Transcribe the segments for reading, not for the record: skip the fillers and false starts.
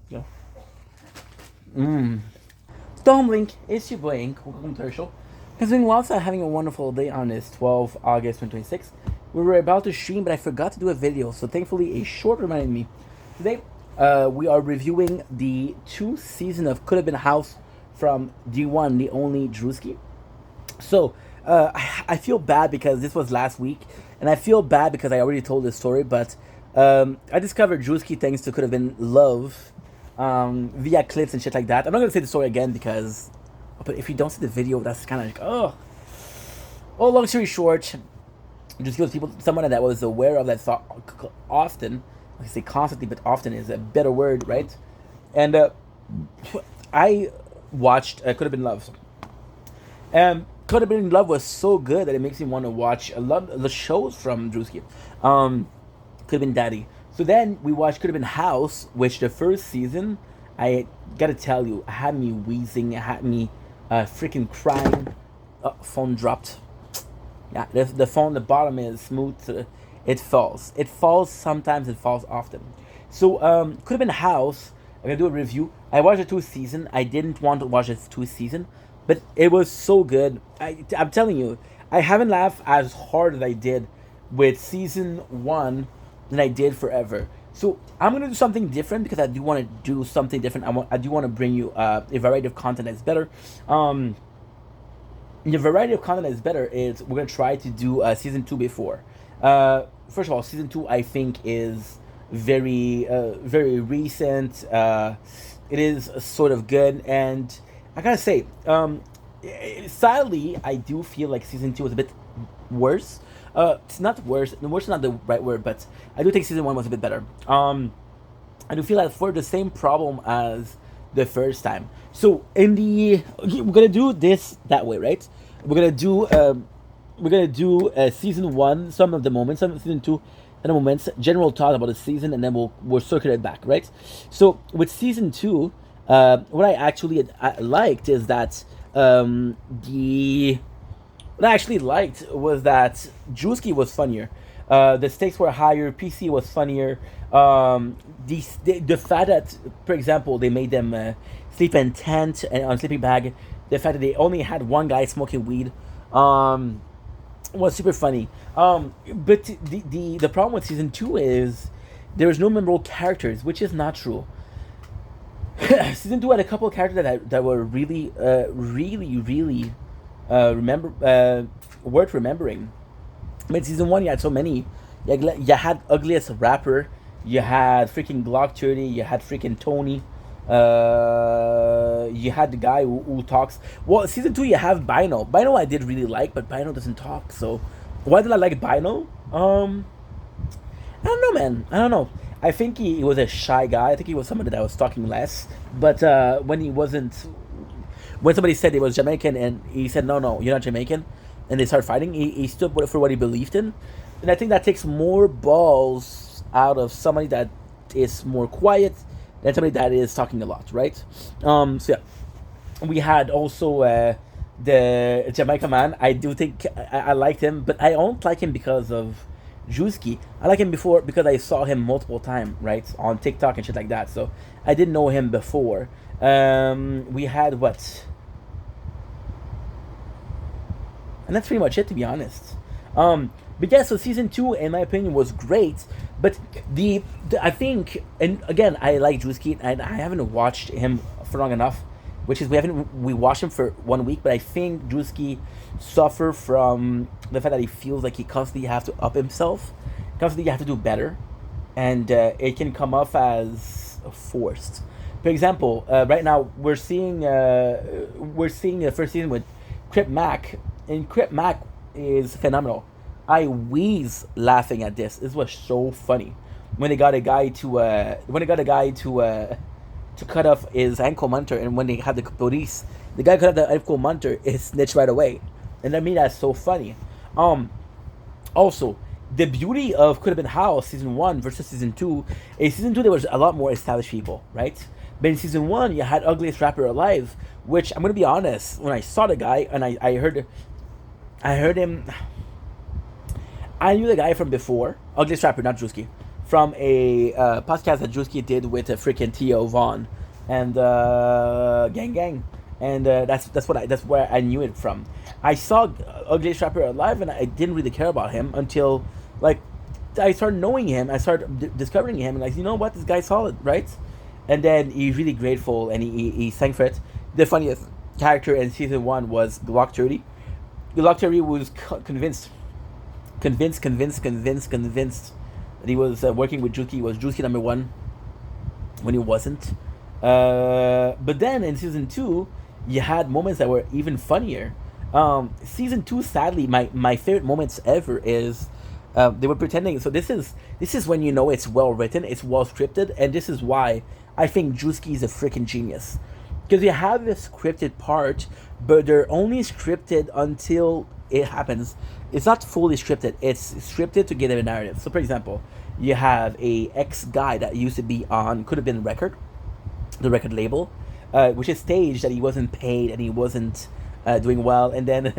Yeah. Dom Link, it's your boy Ink. Welcome to our show. It's been whilst having a wonderful day on this 12 August 2026. We were about to stream, but I forgot to do a video, so thankfully a short reminded me. Today, we are reviewing the 2 season of Could Have Been House from the one, the only Drewski. So, I feel bad because this was last week, and I feel bad because I already told this story, but I discovered Drewski thanks to Could Have Been Love via clips and shit like that. I'm not going to say the story again because, but if you don't see the video, that's kind of like, oh. Oh, long story short, just gives people, someone that was aware of that thought often, I say constantly, but often is a better word, right? And I watched Could Have Been Love. Could Have Been in Love was so good that it makes me want to watch a lot of the shows from Drewski. Could Have Been Daddy. So then we watched Could Have Been House, which the first season, I gotta tell you, had me wheezing, it had me freaking crying. Phone dropped. Yeah, the phone, the bottom is smooth. It falls. It falls sometimes, it falls often. So, Could Have Been House, I'm gonna do a review. I watched the 2 season. I didn't want to watch the 2 season, but it was so good. I'm telling you, I haven't laughed as hard as I did with season 1 than I did forever. So I'm gonna do something different because I do want to do something different. I do want to bring you a variety of content that's better. The variety of content that's better is we're gonna try to do season 2 before. First of all, season 2 I think is very recent. It is sort of good, and I gotta say, sadly, I do feel like season 2 was a bit worse. It's not worse. Worse is not the right word, but I do think season 1 was a bit better. I do feel like for the same problem as the first time. So in the we're gonna do this that way, right? We're gonna do season 1, some of the moments, some of season 2, and the moments, general thought about the season, and then we'll circle it back, right? So with season 2, what I actually liked is that the what I actually liked was that Drewski was funnier. The stakes were higher. PC was funnier. The fact that, for example, they made them sleep in tent and on sleeping bag. The fact that they only had one guy smoking weed was super funny. But the problem with season 2 is there was no memorable characters, which is not true. Season 2 had a couple of characters that were really worth remembering. I mean, season 1 you had so many. You had ugliest rapper. You had freaking Glock 30. You had freaking Tony. You had the guy who talks. Well, season 2 you have Bino. Bino I did really like, but Bino doesn't talk. So why did I like Bino? I don't know, man. I don't know. I think he was a shy guy. I think he was somebody that was talking less. But when he wasn't, when somebody said he was Jamaican and he said, no, no, you're not Jamaican, and they started fighting, he stood for what he believed in. And I think that takes more balls out of somebody that is more quiet than somebody that is talking a lot, right? So yeah, we had also the Jamaica man. I do think I liked him, but I don't like him because of Drewski. I like him before because I saw him multiple times, right, on TikTok and shit like that. So I didn't know him before. We had what? And that's pretty much it, to be honest. But yeah, so season 2, in my opinion, was great. But the I think, and again, I like Drewski, and I haven't watched him for long enough, which is we watched him for 1 week, but I think Drewski suffer from the fact that he feels like he constantly have to up himself, constantly have to do better, and it can come off as forced. For example, right now we're seeing the first season with Crip Mac, and Crip Mac is phenomenal. I wheeze laughing at this. This was so funny when they got a guy to cut off his ankle monitor, and when they had the police, the guy cut off the ankle monitor, it snitched right away, and I mean that's so funny. Also, the beauty of Could Have Been House season 1 versus season 2 is season 2 there was a lot more established people, right? But in season 1 you had Ugliest Rapper Alive, which I'm gonna be honest, when I saw the guy and I heard him, I knew the guy from before, Ugliest Rapper, not Drewski, from a podcast that Drewski did with a freaking Theo Vaughn and Gang Gang, and that's where I knew it from. I saw Ugliest Rapper live, and I didn't really care about him until like I started knowing him. I started discovering him, and like, you know what, this guy's solid, right? And then he's really grateful, and he sang for it. The funniest character in season one was Glock 30. Glock 30 was convinced that he was working with Juki. Was Juki number one when he wasn't. But then in season two, you had moments that were even funnier. Season two, sadly, my favorite moments ever is they were pretending. So this is when you know it's well written, it's well scripted, and this is why I think Drewski is a freaking genius. Because you have this scripted part, but they're only scripted until it happens. It's not fully scripted. It's scripted to give a narrative. So, for example, you have a ex guy that used to be on, could have been the record label, which is staged that he wasn't paid and he wasn't doing well. And then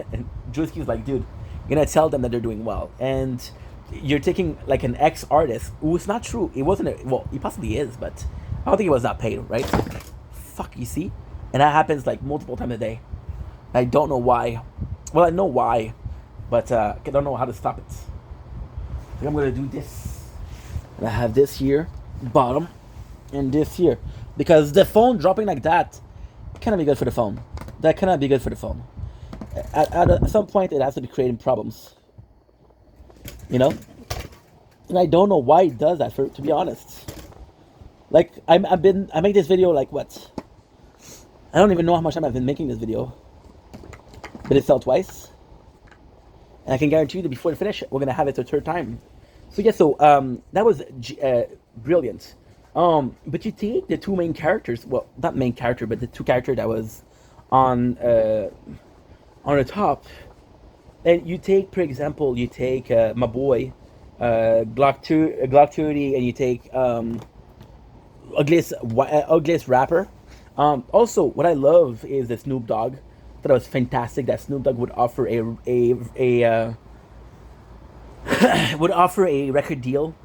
Drewski's like, dude, you're gonna tell them that they're doing well, and you're taking like an ex artist who is not true. It wasn't. Well, he possibly is, but I don't think he was not paid, right? Fuck, you see, and that happens like multiple times a day. I don't know why. Well, I know why, but I don't know how to stop it. I think I'm gonna do this, and I have this here, bottom, and this here, because the phone dropping like that cannot be good for the phone. That cannot be good for the phone. At some point, it has to be creating problems. You know, and I don't know why it does that. To be honest, like I make this video like what? I don't even know how much time I've been making this video, but it fell twice, and I can guarantee you that before the finish, we're gonna have it a third time. So yeah, so that was brilliant. But you take the two main characters, well, not main character, but the two character that was on the top, and you take, for example, you take my boy Glock 30, and you take ugliest rapper. Also, what I love is the Snoop Dogg. I thought it was fantastic that Snoop Dogg would offer would offer a record deal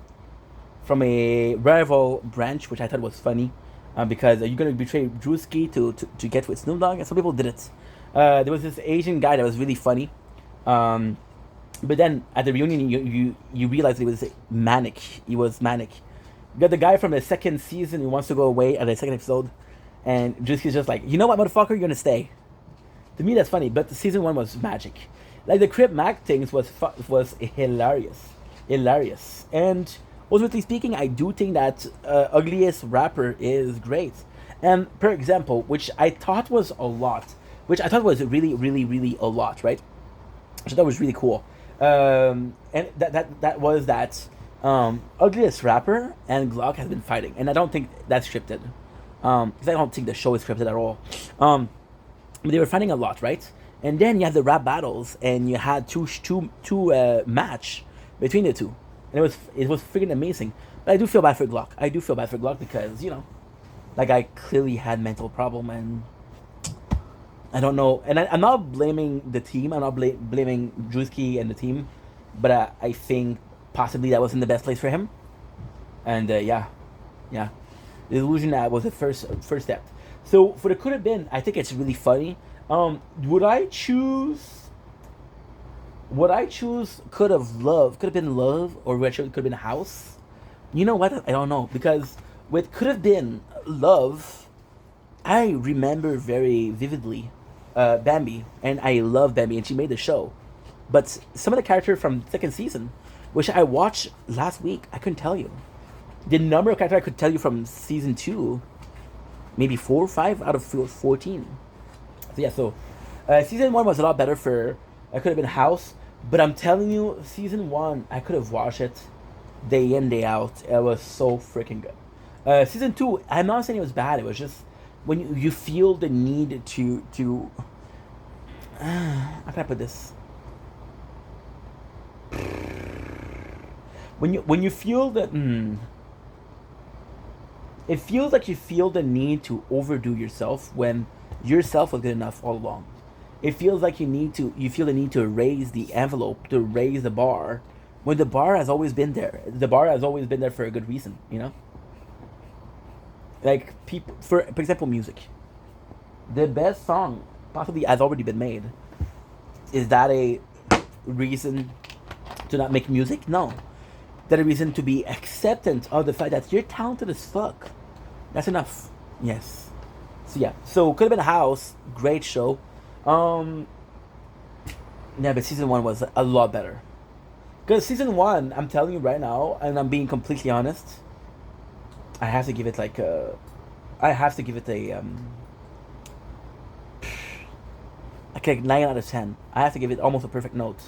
from a rival branch, which I thought was funny, because you're gonna betray Drewski to get with Snoop Dogg, and some people did it. There was this Asian guy that was really funny, but then at the reunion you realize he was manic. He was manic. You got the guy from the second season who wants to go away at the second episode, and Drewski's just like, you know what, motherfucker, you're gonna stay. To me, that's funny, but the season one was magic. Like the Crip Mac things was hilarious. And ultimately speaking, I do think that Ugliest Rapper is great. And for example, which I thought was a lot, which I thought was really a lot, right? Which I thought was really cool. And that was that Ugliest Rapper and Glock has been fighting, and I don't think that's scripted. Because I don't think the show is scripted at all. But they were fighting a lot, right? And then you had the rap battles, and you had two match between the two, and it was freaking amazing. But I do feel bad for Glock. Because, you know, that guy clearly had mental problem, and I don't know. And I'm not blaming the team. I'm not blaming Drewski and the team, but I think possibly that wasn't the best place for him. And yeah, the illusion that was the first step. So for the could have been, I think it's really funny. Would I choose could have been love, or could have been house? You know what? I don't know, because with could have been love, I remember very vividly Bambi, and I love Bambi, and she made the show. But some of the character from second season, which I watched last week, I couldn't tell you. The number of characters I could tell you from season 2, maybe 4 or 5 out of 14. So yeah, so season 1 was a lot better for, I could have been House, but I'm telling you, season 1, I could have watched it day in, day out. It was so freaking good. Season 2, I'm not saying it was bad, it was just when you feel the need to how can I put this? When you feel that it feels like you feel the need to overdo yourself when yourself was good enough all along. It feels like you feel the need to raise the envelope, to raise the bar, when the bar has always been there. The bar has always been there for a good reason, you know. Like people, for example, music. The best song possibly has already been made. Is that a reason to not make music? No. That a reason to be acceptant of the fact that you're talented as fuck. That's enough. Yes. So yeah. So could have been a house. Great show. Um. Yeah, but season one was a lot better. Because season one, I'm telling you right now, and I'm being completely honest, I have to give it like a. I have to give it a like 9 out of 10. I have to give it almost a perfect note.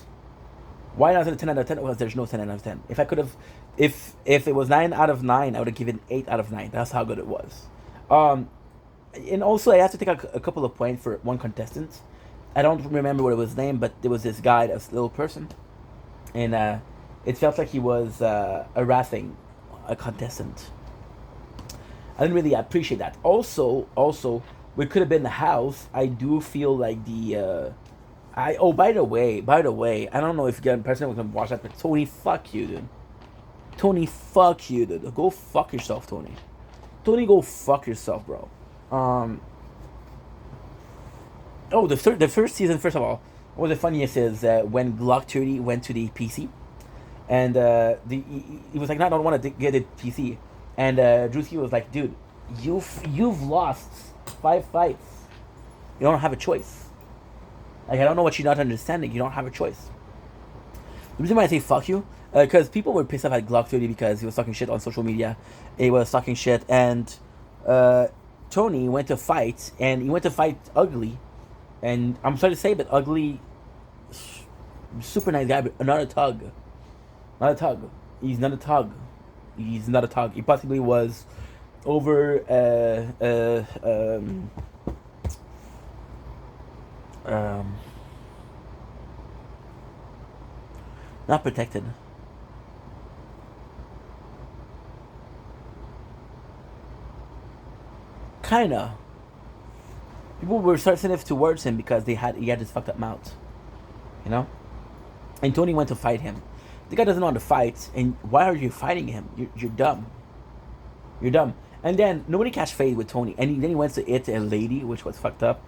Why not a 10 out of 10? Because there's no 10 out of 10. If I could have, if it was 9 out of 9, I would have given 8 out of 9. That's how good it was. Um, and also I have to take a couple of points for one contestant. I don't remember what it was named, but there was this guy, this little person, and it felt like he was harassing a contestant. I didn't really appreciate that. Also, we could have been the house. I do feel like the. By the way, I don't know if you person was gonna watch that, but Tony, fuck you, dude. Tony, fuck you, dude. Go fuck yourself, Tony. Tony, go fuck yourself, bro. Oh, the first season. First of all, what was the funniest is when Glock 30 went to the PC, and he was like, "No, I don't want to get a PC," and Drewski was like, "Dude, you've lost 5 fights. You don't have a choice. Like, I don't know what you're not understanding. You don't have a choice." The reason why I say fuck you, because people were pissed off at Glock 30 because he was talking shit on social media. He was talking shit, and Tony went to fight, and he went to fight Ugly. And I'm sorry to say, but Ugly, super nice guy, but not a tug. Not a tug. He's not a tug. He's not a tug. He possibly was over not protected. Kinda. People were sensitive towards him because he had this fucked up mouth, you know. And Tony went to fight him. The guy doesn't know how to fight, and why are you fighting him? You're dumb. You're dumb. And then nobody catch fade with Tony, and then he went to hit a lady, which was fucked up.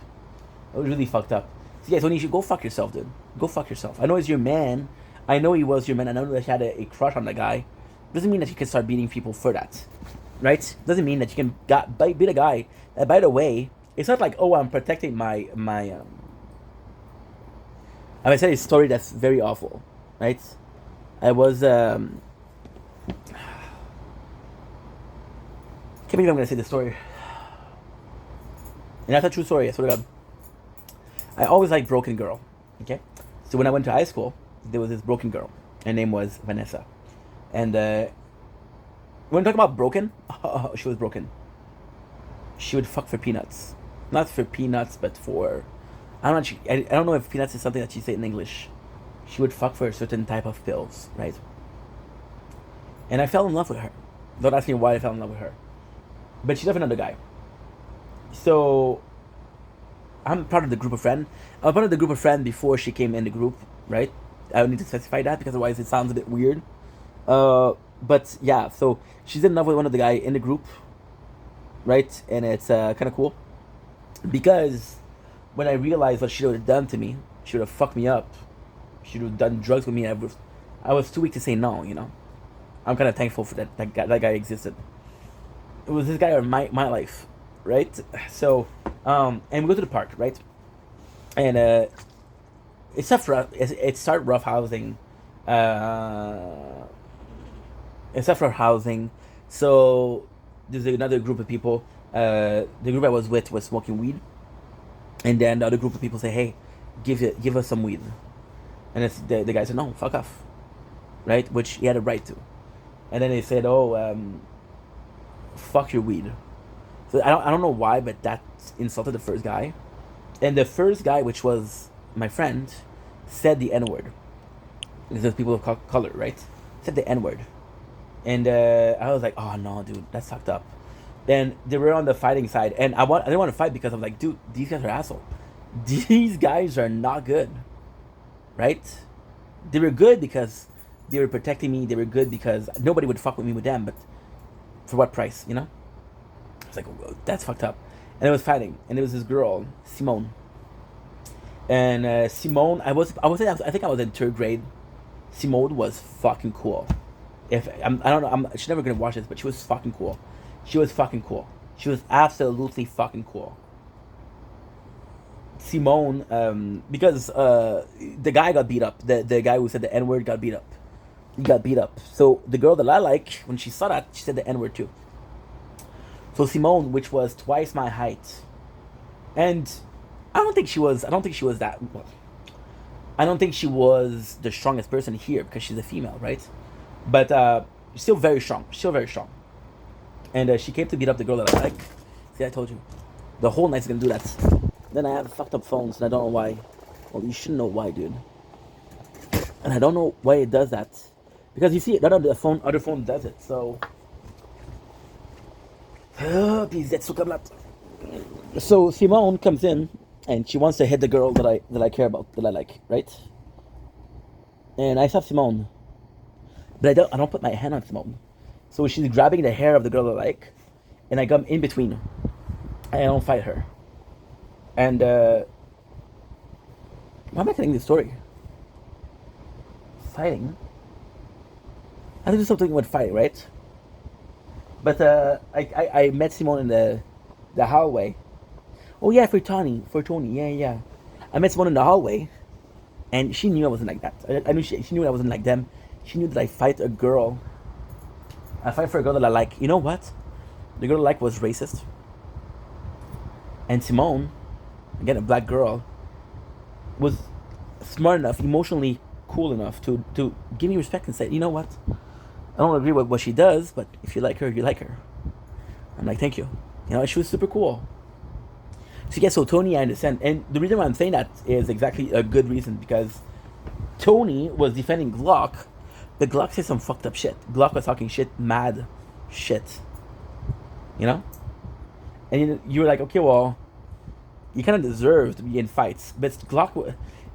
It was really fucked up. So yeah, Tony, you should go fuck yourself, dude. Go fuck yourself. I know he's your man. I know he was your man. I know that you had a crush on the guy. Doesn't mean that you can start beating people for that, right? Doesn't mean that you can beat a guy. By the way, it's not like, oh, I'm protecting my I said a story that's very awful, right? I was can't believe I'm gonna say this story. And that's a true story, I swear to God. I always liked Broken Girl. Okay? So when I went to high school, there was this broken girl. Her name was Vanessa. And when we talk about broken, she was broken. She would fuck for peanuts. Not for peanuts, but for I don't know if peanuts is something that she said in English. She would fuck for a certain type of pills, right? And I fell in love with her. Don't ask me why I fell in love with her. But she loved another guy. So I'm part of the group of friends. I was part of the group of friends before she came in the group, right? I don't need to specify that because otherwise it sounds a bit weird. But yeah, so she's in love with one of the guy in the group, right? And it's kind of cool because when I realized what she would have done to me, she would have fucked me up. She would have done drugs with me. I was too weak to say no, you know. I'm kind of thankful for that guy existed. It was this guy in my life, right? So, and we go to the park, right? And it's tough for it started rough housing. It's tough for housing. So there's another group of people. The group I was with was smoking weed, and then the other group of people say, "Hey, give us some weed," and it's, the guy said, "No, fuck off," right? Which he had a right to. And then they said, "Oh, fuck your weed." So I don't know why, but that insulted the first guy, and the first guy, which was my friend, said the N word. Because there's people of color, right? Said the N word, and I was like, "Oh no, dude, that's fucked up." Then they were on the fighting side, and I didn't want to fight because I'm like, dude, these guys are assholes. These guys are not good, right? They were good because They were protecting me. They were good because nobody would fuck with me with them. But for what price, you know? It's like, whoa, that's fucked up. And it was fighting, and there was this girl, Simone. And Simone, I think I was in third grade. Simone was fucking cool. I don't know, she's never gonna watch this, but she was fucking cool. She was fucking cool. She was absolutely fucking cool. Simone, because the guy got beat up. The guy who said the N word got beat up. He got beat up. So the girl that I like, when she saw that, she said the N word too. So Simone, which was twice my height, and I don't think she was that. I don't think she was the strongest person here because she's a female, right? But still very strong. Still very strong. And she came to beat up the girl that I like. See, I told you. The whole night's gonna do that. Then I have fucked up phones, and I don't know why. Well, you shouldn't know why, dude. And I don't know why it does that. Because you see, other phone does it, so... So Simone comes in, and she wants to hit the girl that I care about, that I like, right? And I saw Simone, but I don't put my hand on Simone. So she's grabbing the hair of the girl that I like, and I come in between, and I don't fight her. And why am I telling this story? Fighting. I think there's something with fight, right? But I met Simone in the hallway. Oh yeah, for Tony, yeah. I met Simone in the hallway, and she knew I wasn't like that. I knew she knew I wasn't like them. She knew that I fight a girl. I fight for a girl that I like. You know what? The girl I like was racist. And Simone, again a black girl, was smart enough, emotionally cool enough to give me respect and say, you know what? I don't agree with what she does, but if you like her, you like her. I'm like, thank you. You know, she was super cool. So yeah, so Tony, I understand. And the reason why I'm saying that is exactly a good reason, because Tony was defending Glock, but Glock said some fucked up shit. Glock was talking shit, mad shit. You know? And you were like, okay, well, you kind of deserve to be in fights. But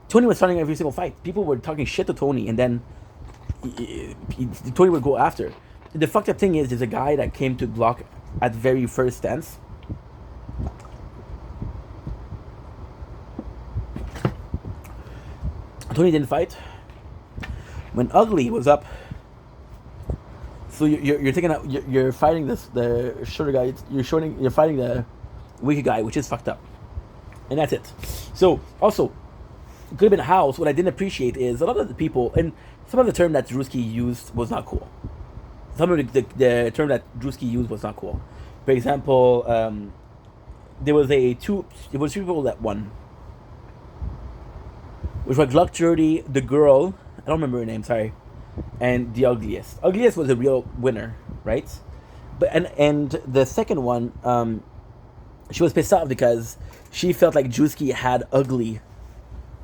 Tony was starting every single fight. People were talking shit to Tony, and then Tony would go after. The fucked up thing is, there's a guy that came to Glock at the very first stance. Tony didn't fight. When Ugly was up, so you're taking out, you're fighting the shorter guy. You're fighting the weaker guy, which is fucked up, and that's it. So also, it could have been a house. What I didn't appreciate is a lot of the people, and some of the term that Drewski used was not cool. Some of the term that Drewski used was not cool. For example, there was two people that won, which was Gluck 30, the girl, I don't remember her name, sorry, and the Ugliest. Ugliest was a real winner, right? But and the second one, she was pissed off because she felt like Drewski had Ugly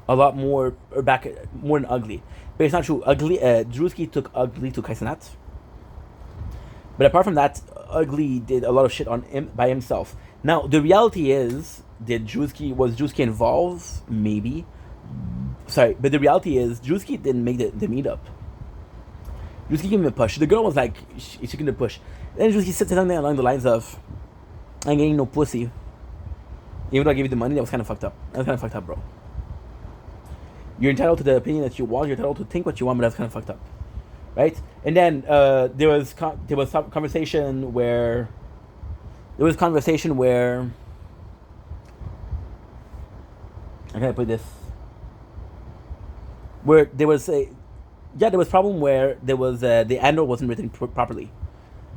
a lot more, or back more than Ugly. But it's not true. Drewski took Ugly to Kaisenat. But apart from that, Ugly did a lot of shit on him by himself. Now the reality is, was Drewski involved? Maybe. Sorry, but the reality is, Drewski didn't make the meetup. Drewski gave him a push. The girl was like, she took him to push. Then Drewski said something along the lines of, "I ain't getting no pussy. Even though I gave you the money, that was kind of fucked up. That was kind of fucked up, bro. You're entitled to the opinion that you want. You're entitled to think what you want, but that's kind of fucked up, right?" And then there was some conversation where how can I put this? Where there was problem where there was the annual wasn't written properly.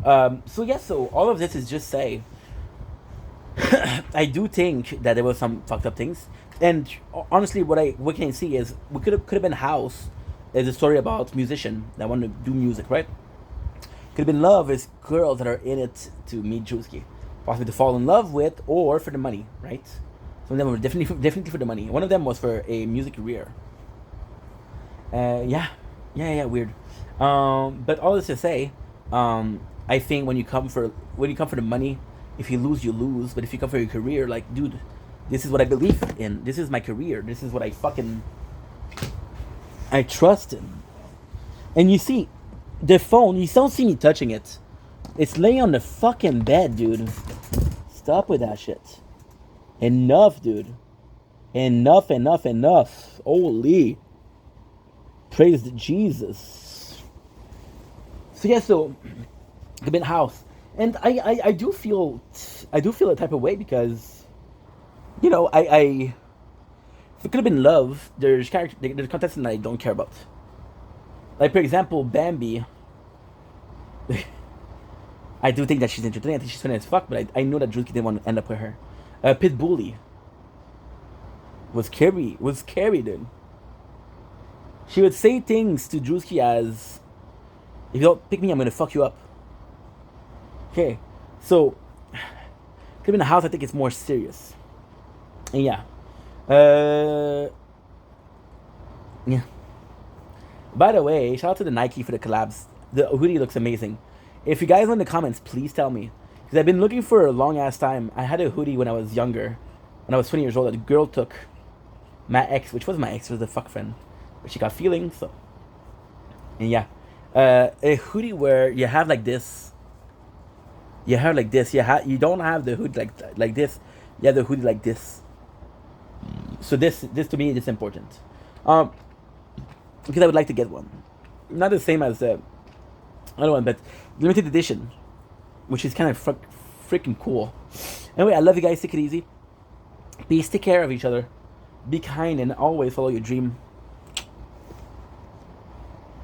So all of this is just say, I do think that there was some fucked up things, and honestly, what can I see is, we could have been House. There's a story about musician that want to do music, right? Could have been Love is girls that are in it to meet Drewski, possibly to fall in love with, or for the money, right? Some of them were definitely for the money. One of them was for a music career. Weird. But all this to say, I think when you come for the money, if you lose, you lose. But if you come for your career, like, dude, this is what I believe in. This is my career. This is what I trust in. And you see, the phone, you don't see me touching it. It's laying on the fucking bed, dude. Stop with that shit. Enough, dude. Enough, enough, enough. Holy. Praise Jesus. So yeah, so I've been house. And I do feel a type of way because if it could have been love, there's contestants that I don't care about. Like for example, Bambi. I do think that she's entertaining. I think she's funny as fuck, but I know that Drewski didn't want to end up with her. Pitbully was scary, dude. She would say things to Drewski as, "If you don't pick me, I'm gonna fuck you up." Okay, so in the house, I think it's more serious. And yeah, yeah. By the way, shout out to the Nike for the collabs. The hoodie looks amazing. If you guys know in the comments, please tell me. Because I've been looking for a long ass time. I had a hoodie when I was younger. When I was 20 years old, a girl took my ex, which was my ex, was a fuck friend. But she got feelings, so. And yeah. A hoodie where you have like this. You have like this. You don't have the hood like this. You have the hoodie like this. So this to me is important. Because I would like to get one. Not the same as the other one, but limited edition, which is kind of freaking cool. Anyway, I love you guys. Take it easy. Please take care of each other. Be kind and always follow your dream.